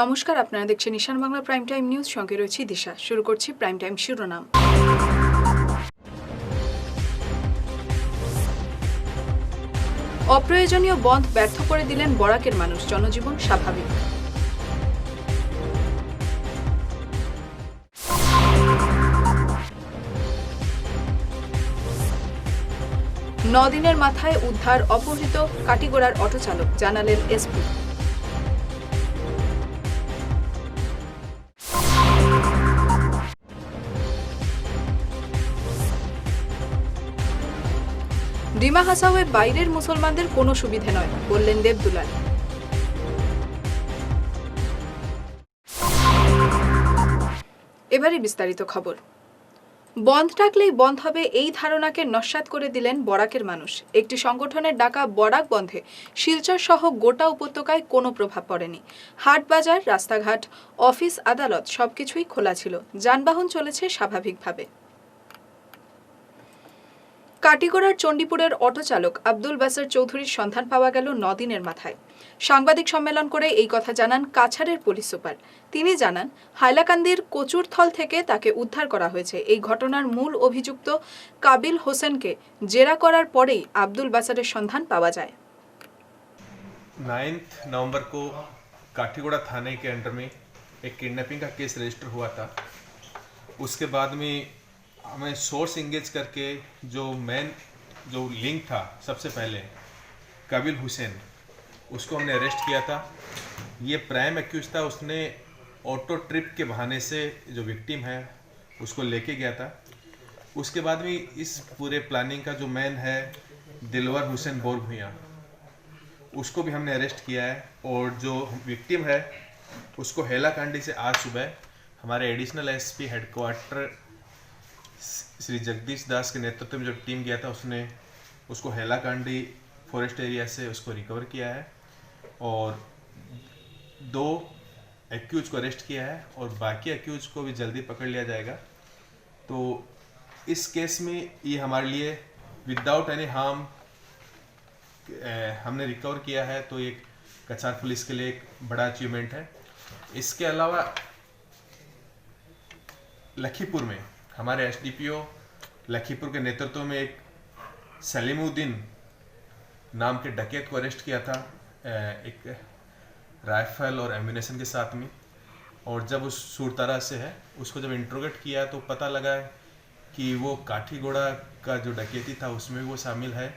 নমস্কার, আপনারা দেখছেন ঈশান বাংলা প্রাইম টাইম নিউজ। সঙ্গে রয়েছে দিশা। শুরু করছি প্রাইম টাইম শিরোনাম। অপ্রয়োজনীয় বন্ধ ব্যর্থ করে দিলেন বরাকের মানুষ, জনজীবন স্বাভাবিক। দিনের মাথায় উদ্ধার অপহৃত কাটিগড়ার অটো চালক, জানালেন এসপি। ডিমা হাসাওয়ে বাইরের মুসলমানদের কোনো সুবিধে নয়, বললেন দেবদুলাল। এবারে বিস্তারিত খবর। বন্ধ ডাকলেই বন্ধ হবে, এই ধারণাকে নস্যাৎ করে দিলেন বরাকের মানুষ। একটি সংগঠনের ডাকা বরাক বন্ধে শিলচর সহ গোটা উপত্যকায় কোনো প্রভাব পড়েনি। হাট বাজার, রাস্তাঘাট, অফিস, আদালত সবকিছুই খোলা ছিল। যানবাহন চলেছে স্বাভাবিকভাবে। কাটিগড়ার চণ্ডীপুরের অটো চালক আব্দুল বাসার চৌধুরীর সন্ধান পাওয়া গেল 9 দিনের মাথায়। সাংবাদিক সম্মেলন করে এই কথা জানান কাছাড়ের পুলিশ সুপার। তিনি জানান, হাইলাকান্দির কচুরথল থেকে তাকে উদ্ধার করা হয়েছে। এই ঘটনার মূল অভিযুক্ত কাবিল হোসেনকে জেরা করার পরেই আব্দুল বাসারের সন্ধান পাওয়া যায়। 9 नवंबर को काठीगुड़ा थाने के अंडर में एक किडनैपिंग का केस रजिस्टर हुआ था। उसके बाद में हमें सोर्स इंगेज करके जो लिंक था, सबसे पहले काबिल हुसैन, उसको हमने अरेस्ट किया था। ये प्राइम एक्यूज था। उसने ऑटो ट्रिप के बहाने से जो विक्टिम है उसको लेके गया था। उसके बाद में इस पूरे प्लानिंग का जो मैन है दिलवर हुसैन बोर भुइयाँ, उसको भी हमने अरेस्ट किया है। और जो विक्टिम है उसको हेलाकांडी से आज सुबह हमारे additional SP headquarter Shri Jagdish Das के नेतृत्व में जो टीम गया था, उसने उसको हेलाकांडी फॉरेस्ट एरिया से उसको रिकवर किया है और 2 एक्यूज को अरेस्ट किया है और बाकी एक्यूज को भी जल्दी पकड़ लिया जाएगा। तो इस केस में ये हमारे लिए विदाउट एनी हार्म हमने रिकवर किया है, तो एक कछार पुलिस के लिए एक बड़ा अचीवमेंट है। इसके अलावा लखीपुर में हमारे एसडीपीओ लखीपुर के नेतृत्व में एक सलीमुद्दीन नाम के डकैत को अरेस्ट किया था, एक राइफल और एम्यूनेशन के साथ में। और जब उस सूरतारा से है, उसको जब इंट्रोगेट किया तो पता लगा कि वो काठीगोड़ा का जो डकैती था उसमें वो शामिल है।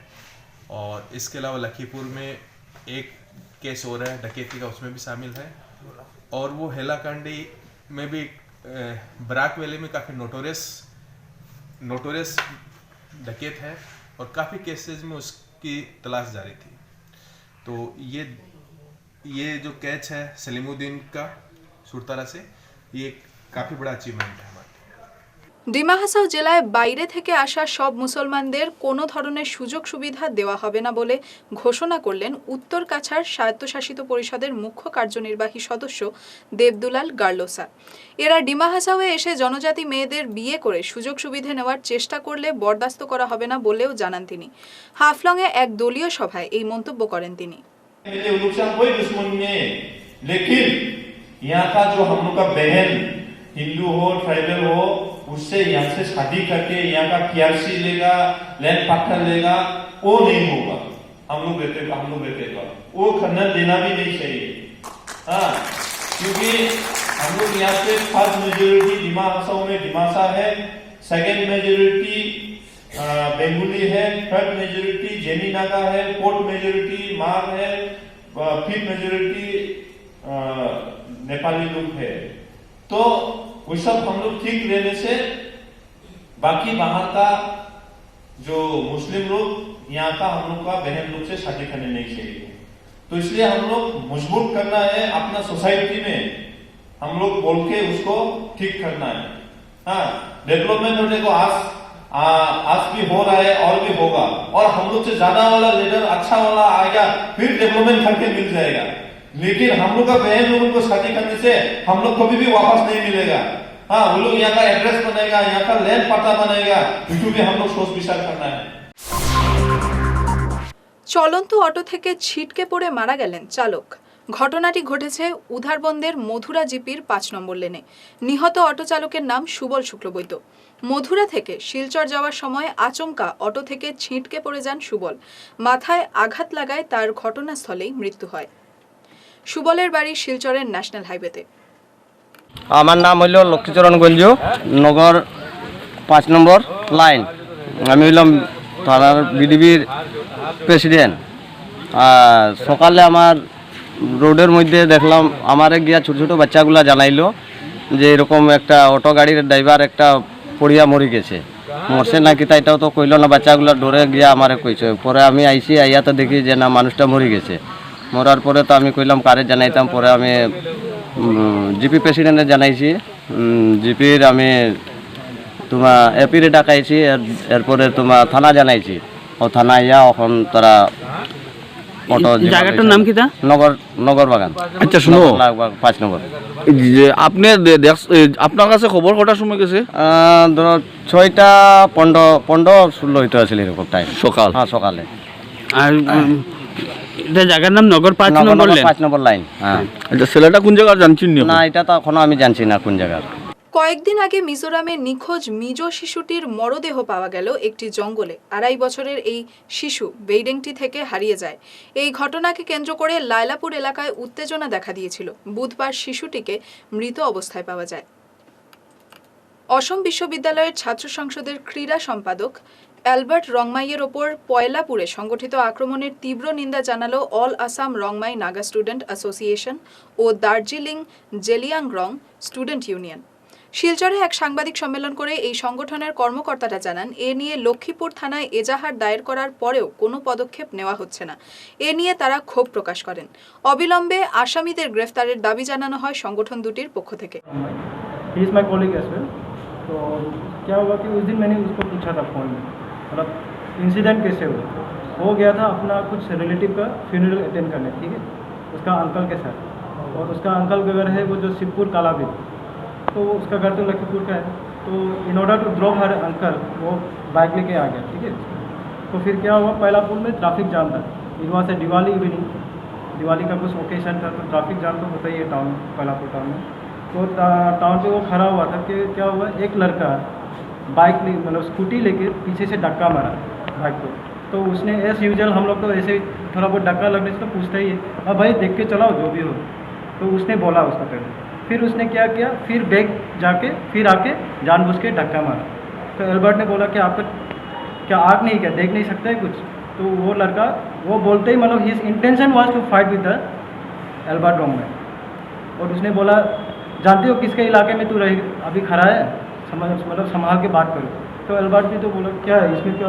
और इसके अलावा लखीपुर में एक केस हो रहा है डकैती का, उसमें भी शामिल है। और वो हेलाकांडी में भी बराक वैली में काफ़ी नोटोरियस डकैत है और काफ़ी केसेस में उसकी तलाश जारी थी। तो ये जो कैच है सलीमुद्दीन का सुरतारा से, ये काफ़ी बड़ा अचीवमेंट है। ডিমা হাসাও জেলায় বাইরে থেকে আসা সব মুসলমানদের কোনো ধরনের সুযোগ সুবিধা দেওয়া হবে না বলে ঘোষণা করলেন উত্তর কাছাড় স্বায়ত্তশাসিত পরিষদের মুখ্য কার্যনির্বাহী সদস্য দেবদুলাল গার্লোসা। এরা ডিমা হাসাওয়ে এসে জনজাতি মেয়েদের বিয়ে করে সুযোগ সুবিধা নেওয়ার চেষ্টা করলে বরদাস্ত করা হবে না বলেও জানান তিনি। হাফলংয়ে এক দলীয় সভায় এই মন্তব্য করেন তিনি। हिंदू हो, ट्राइबल हो, उससे यहाँ से शादी करके यहाँ का पीआरसी लेगा, लैंड पार्टनर लेगा, वो नहीं होगा। हम लोग रहते वो करना देना भी नहीं चाहिए। हाँ, क्योंकि हम लोग यहाँ पे फर्स्ट मेजोरिटी डिमा हासाओ में डिमासा है, सेकेंड मेजोरिटी बेंगुली है, थर्ड मेजोरिटी जेनी नागा है, फोर्थ मेजोरिटी मार है, फिफ्थ मेजोरिटी नेपाली लोग है। तो वो सब हम लोग ठीक रहने से बाकी वहां का जो मुस्लिम लोग यहाँ का हम लोग का बहन लोग से शादी करने नहीं चाहिए। तो इसलिए हम लोग मजबूत करना है अपना सोसाइटी में, हम लोग बोल के उसको ठीक करना है। हाँ, डेवलपमेंट होने को आज भी हो रहा है और भी होगा, और हम लोग से ज्यादा वाला लीडर अच्छा वाला आएगा, फिर डेवलपमेंट करके मिल जाएगा। लेकिन हम लोग का बहन लोगों को शादी करने से हम लोग कभी भी वापस नहीं मिलेगा। हाँ, वो लोग यहाँ का एड्रेस बनेगा, यहाँ का लैंड पता बनेगा, इसको भी हम लोग सोच विचार करना है। চলন্ত অটো থেকে ছিটকে পড়ে মারা গেলেন চালক। ঘটনাটি ঘটেছে উধারবন্দের মধুরা জিপির ৫ নম্বর লেনে। নিহত অটো চালকের নাম সুবল শুক্লবৈদ্য। মধুরা থেকে শিলচর যাওয়ার সময় আচমকা অটো থেকে ছিটকে পড়ে যান সুবল। মাথায় আঘাত লাগায় তার ঘটনাস্থলেই মৃত্যু হয়। সুবলের বাড়ি শিলচরের ন্যাশনাল হাইওয়েতে। আমার নাম হইল লক্ষ্মীচরণ গঞ্জ, নগর ৫ নম্বর লাইন। আমি হইলাম থানার বিডিবির প্রেসিডেন্ট। সকালে আমার রোডের মধ্যে দেখলাম আমারে গিয়া ছোটো ছোটো বাচ্চাগুলা জানাইলো যে এরকম একটা অটো গাড়ির ড্রাইভার একটা পড়িয়া মরি গেছে। মরছে নাকি তাইটাও তো কইল না, বাচ্চাগুলা ডরে গিয়া আমারে কইছে। পরে আমি আইসি, আইয়া তো দেখি যে না, মানুষটা মরি গেছে। মরার পরে তো আমি কইলাম কারে জানাইতাম। পরে আমি জিপি প্রেসিডেন্টে জানাইছি। জিপির আমি তোমার এপিরে ডাকাইছি, এরপরে তোমার থানা জানাইছি। ও থানা ইয়া এখন তারা অটো জায়গাটার নাম কি তা? নগর বাগান। আচ্ছা শুনো, ৫ নম্বর। যে আপনি আপনার কাছে খবর কটার সময় গেছে? ধরো 6টা 15-16 হইতে আসলে এরকম টাইম, সকাল। হ্যাঁ সকালে। আর এটা জায়গার নাম নগর ৫ নম্বর লেন। ৫ নম্বর লাইন। হ্যাঁ। আচ্ছা, ছেলেটা কোন জায়গার জানছেন না, এটা তো এখনো আমি জানছি না কোন জায়গার। কয়েকদিন আগে মিজোরামে নিখোঁজ মিজো শিশুটির মরদেহ পাওয়া গেল একটি জঙ্গলে। 2.5 বছরের এই শিশু বেইডেংটি থেকে হারিয়ে যায়। এই ঘটনাকে কেন্দ্র করে লায়লাপুর এলাকায় উত্তেজনা দেখা দিয়েছিল। বুধবার শিশুটিকে মৃত অবস্থায় পাওয়া যায়। অসম বিশ্ববিদ্যালয়ের ছাত্র সংসদের ক্রীড়া সম্পাদক অ্যালবার্ট রংমাইয়ের ওপর পয়লাপুরে সংগঠিত আক্রমণের তীব্র নিন্দা জানালো all Assam Rongmei Naga student association ও দার্জিলিং জেলিয়াংরং স্টুডেন্ট ইউনিয়ন। শিলচরে এক সাংবাদিক সম্মেলন করে এই সংগঠনের কর্মকর্তারা জানান, এ নিয়ে লক্ষ্মীপুর থানায় এজাহার দায়ের করার পরেও কোনো পদক্ষেপ নেওয়া হচ্ছে না। এ নিয়ে তারা ক্ষোভ প্রকাশ করেন। অবিলম্বে আসামিদের গ্রেফতারের দাবি জানানো হয় সংগঠন দুটির পক্ষ থেকে। He is my colleague as well. तो क्या हुआ कि उस दिन मैंने उसको पूछा था फ़ोन में, मतलब इंसिडेंट कैसे हुआ। हो गया था अपना कुछ रिलेटिव का फ्यूनरल अटेंड करने, ठीक है, उसका अंकल के साथ। और उसका अंकल का घर है वो जो शिवपुर कालाबिल, तो उसका घर तो लखीमपुर का है। तो in order to drop her uncle वो बाइक लेके आ गया, ठीक है। तो फिर क्या हुआ, पहलापुर में ट्रैफिक जाम था। वहाँ से दिवाली इवनिंग, दिवाली का कुछ ओकेशन था, तो ट्रैफिक जाम तो होता ही है टाउन, पहलापुर टाउन में। तो टाउन पे वो खड़ा हुआ था कि क्या हुआ, एक लड़का बाइक मतलब स्कूटी लेके पीछे से धक्का मारा बाइक को। तो उसने एज यूजुअल, हम लोग तो ऐसे थोड़ा बहुत धक्का लगने से तो पूछता ही है, अब भाई देख के चलाओ जो भी हो। तो उसने बोला उसका पहले, फिर उसने क्या किया, फिर बैग जाके फिर आके जानबूझ के धक्का मारा। तो एल्बर्ट ने बोला कि आपका क्या आँख नहीं, क्या देख नहीं सकता है कुछ। तो वो लड़का वो बोलते ही मतलब his intention was to fight with the Albert Rongman. और उसने बोला, जानते हो किसके इलाके में तू रह अभी खड़ा है, मतलब संभाल के बात करो। तो एल्बर्ट ने तो बोला, क्या है इसमें, क्या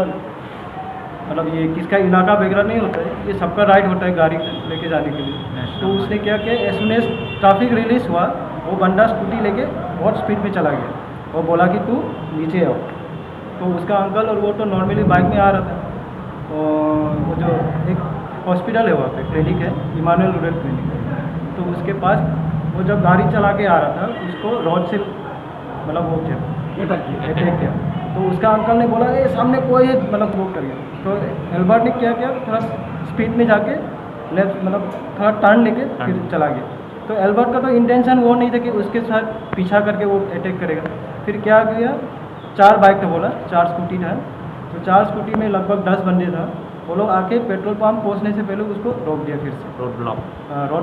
मतलब ये किसका इलाका वगैरह नहीं होता है, ये सबका राइट होता है गाड़ी लेके जाने के लिए। तो उसने क्या किया, as soon as traffic release हुआ, वो बंदा स्कूटी लेके बहुत स्पीड में चला गया और बोला कि तू नीचे आओ। तो उसका अंकल और वो तो नॉर्मली बाइक में आ रहा था। और वो जो एक हॉस्पिटल है वहाँ पे, क्लिनिक है, इमानुएल रूरल क्लिनिक, तो उसके पास वो जब गाड़ी चला के आ रहा था उसको रॉड से मतलब वो किया, अटैक किया। तो उसका अंकल ने बोला, ये सामने कोई है, मतलब वो कर गया। तो एल्बर्ट ने क्या किया, थोड़ा स्पीड में जाके लेफ्ट मतलब थोड़ा टर्न लेके फिर चला गया। तो एल्बर्ट का तो इंटेंशन वो नहीं था कि उसके साथ पीछा करके वो अटैक करेगा। फिर क्या किया, 4 बाइक था बोला, 4 स्कूटी था। तो 4 स्कूटी में लगभग 10 बंदे था। वो लोग आके पेट्रोल पंप पहुंचने से पहले उसको रोक दिया, फिर से रोड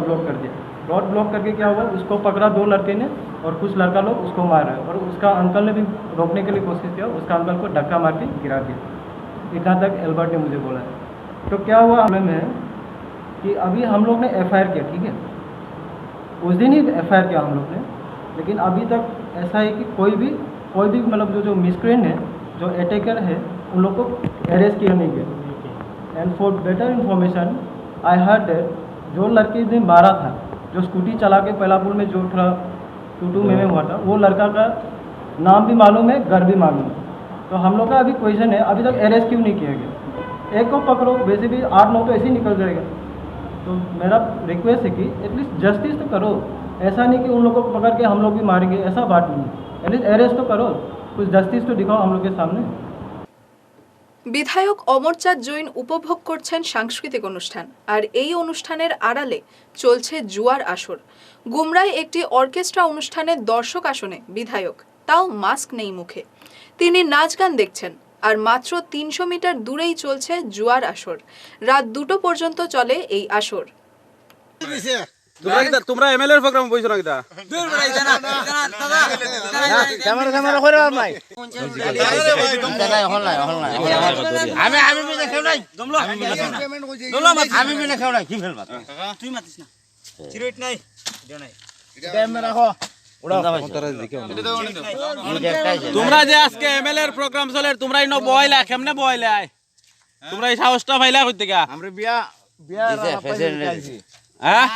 ब्लॉक कर दिया। रोड ब्लॉक करके क्या हुआ, उसको पकड़ा 2 लड़के ने और कुछ लड़का लोग उसको मार रहे। और उसका अंकल ने भी रोकने के लिए कोशिश किया, उसका अंकल को धक्का मार के गिरा दिया। इतना तक एल्बर्ट ने मुझे बोला। तो क्या हुआ मामले में कि अभी हम लोग ने FIR किया, ठीक है, उस दिन ही FIR किया हम लोग ने, लेकिन अभी तक ऐसा है कि कोई भी मतलब जो मिसक्रेंट है, जो अटैकर है, उन लोग को अरेस्ट किया नहीं गया। And for better information I heard that जो लड़के ने मारा था, जो स्कूटी चला के पहलापुर में जो थोड़ा टू में हुआ था, वो लड़का का नाम भी मालूम है, घर भी मालूम है। तो हम लोग का अभी क्वेश्चन है, अभी तक अरेस्ट क्यों नहीं किया गया। एक को पकड़ो, वैसे भी 8-9 तो ऐसे ही निकल जाएगा। तो मेरा रिक्वेस्ट है कि एटलीस्ट जस्टिस तो करो, ऐसा नहीं कि उन लोगों को पकड़ के हम लोग भी मारेंगे, ऐसा बात नहीं। एटलीस्ट अरेस्ट तो करो, कुछ जस्टिस तो दिखाओ हम लोग के सामने। বিধায়ক অমরচাঁদ জৈন উপভোগ করছেন সাংস্কৃতিক অনুষ্ঠান, আর এই অনুষ্ঠানের আড়ালে চলছে জুয়ার আসর। গুমরায় একটি অর্কেস্ট্রা অনুষ্ঠানের দর্শক আসনে বিধায়ক, তাও মাস্ক নেই মুখে। তিনি নাচ গান দেখছেন, আর মাত্র 300 মিটার দূরেই চলছে জুয়ার আসর। রাত 2টো পর্যন্ত চলে এই আসর। তোমরা এমএলএ প্রোগ্রাম বইছো না কিটা ক্যামেরা ক্যামেরা করে আর নাই আমি আমি মিলে খেও নাই আমি মিলে খেও নাই কি ফেলবা তুই মাতিস না চিরইট নাই দেও নাই ক্যামেরা রাখো তোমরা যে আজকে এমএলএ এর প্রোগ্রাম চলে তোমরা ইনো বয়লা কেমনে বয়লা তোমরা এই সাহসটা পাইলা কই থেকে আমরা বিয়া বিয়া প্রেসিডেন্ট হ্যাঁ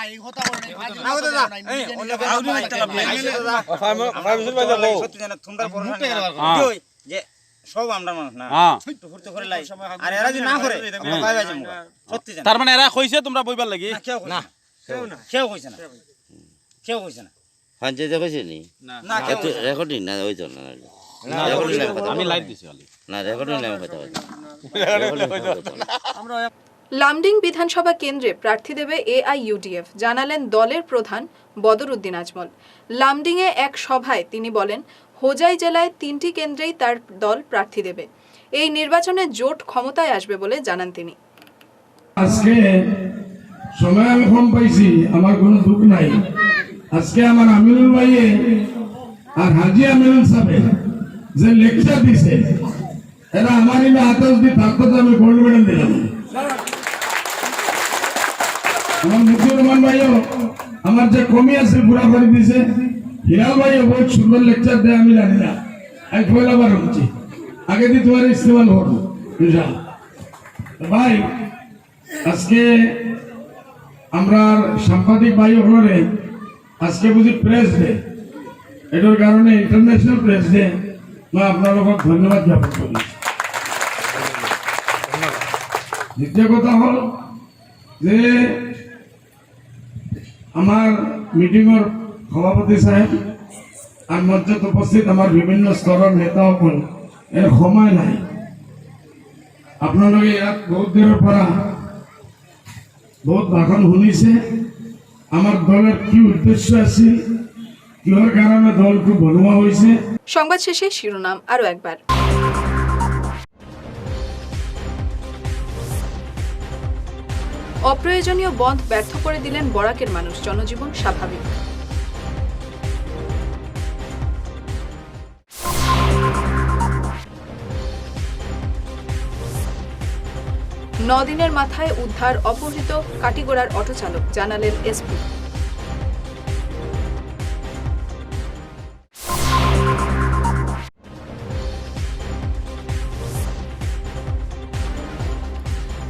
তার মানে এরা কইছে তোমরা বইবার লাগি না কেউ কইছে না কেউ কইছে না পঞ্চায়েতে কইছে নি না রেকর্ডিং না হইতো না আমি লাইট দিছি না রেকর্ডিং না কথা আমরা লামডিং বিধানসভা কেন্দ্রে প্রার্থী দেবে AIUDF, জানালেন দলের প্রধান বদরউদ্দিন আজমল। লামডিংয়ে এক সভায় তিনি বলেন, হোজাই জেলায় 3টি কেন্দ্রেই তার দল প্রার্থী দেবে। এই নির্বাচনে জোট ক্ষমতায় আসবে বলে জানান তিনি। আজকে সময় আমি কম পাইছি, আমার কোনো দুঃখ নাই। আজকে আমার আমিনুল ভাইয়ে আর হাজি আমিনুল সাহেব যে লেকচার দিছে, এরা আমার ইলে আতাস দিয়ে থাকতো তো আমি গোল্ড মেডেল দিলাম। আমার মুজিবুর রহমান ভাইও আমার যে কমি আছে পুরা করে দিছে। হিলাল ভাইও বহুত সুন্দর লেকচার দেয়, আমি জানি না, আমি পয়লাবার হচ্ছি আগে দিয়ে তোমার ইস্তেমাল করবো ইনশাআল্লাহ। ভাই আজকে আমরা সাংবাদিক ভাই হলে আজকে বুঝি প্রেস ডে, এটার কারণে ইন্টারন্যাশনাল প্রেস ডে, আপনার ধন্যবাদ জ্ঞাপন করি। দ্বিতীয় কথা হল যে আমার মিটিংয়ের সভাপতি সাহেব আর মঞ্চে উপস্থিত আমার বিভিন্ন স্তরের নেতাসকল, এর সময় নাই। আপোনালোকে ইয়াত বহুত দিনের পৰা বহুত ভাষণ শুনিছে, আমার দলের কি উদ্দেশ্য আছিল, কিহর কারণে দলটো বনোয়া হয়েছে। সংবাদ শেষে শিরোনাম আরো একবার। অপ্রয়োজনীয় বন্ধ ব্যর্থ করে দিলেন বরাকের মানুষ, জনজীবন স্বাভাবিক। দিনের মাথায় উদ্ধার অপহৃত কাটিগড়ার অটো চালক, জানালেন এসপি।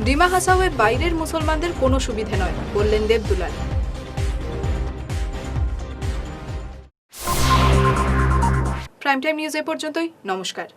ডিমা হাসাওয়ে বাইরের মুসলমানদের কোনো সুবিধে নয়, বললেন দেবদুলাল। প্রাইম টাইম নিউজ এ পর্যন্তই, নমস্কার।